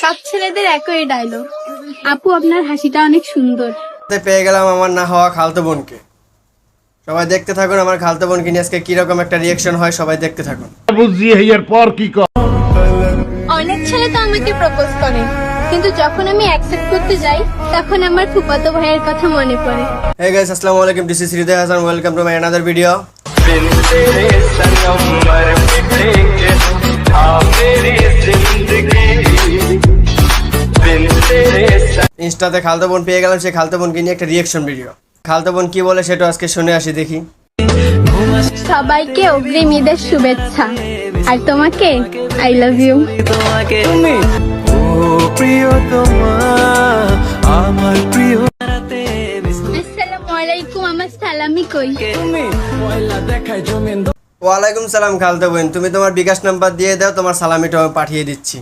সব ছেলেদের একই ডায়লগ। আপু আপনার হাসিটা অনেক সুন্দর। পেয়ে গেলাম আমার না হওয়া খালতো বোনকে। সবাই দেখতে থাকুন আমার খালতো বোনকে নিয়ে আজকে কিরকম একটা রিয়েকশন হয়, সবাই দেখতে থাকুন। অনেক ছেলে তো আমাকে প্রপোজ করে, কিন্তু যখন আমি অ্যাকসেপ্ট করতে যাই তখন আমার ফুফাতো ভাইয়ের কথা মনে পড়ে। হে গাইস, আসসালামু আলাইকুম, this is Hridoy Hasan, welcome to my another video. ইনস্টাতে খালতো বোন পেয়ে গেলাম, সেই খালতো বোনকে নিয়ে একটা রিয়েকশন ভিডিও। খালতো বোন কি বলে সেটা আজকে শুনে আসি, দেখি। সবাইকে অগ্রিম ঈদের শুভেচ্ছা, আর তোমাকে আই লাভ ইউ। আসসালামু আলাইকুম, আমার সালামি কই? ওয়ালাইকুম সালাম খালতো বোন, তুমি তোমার বিকাশ নাম্বার দিয়ে দাও, তোমার সালামিটা আমি পাঠিয়ে দিচ্ছি।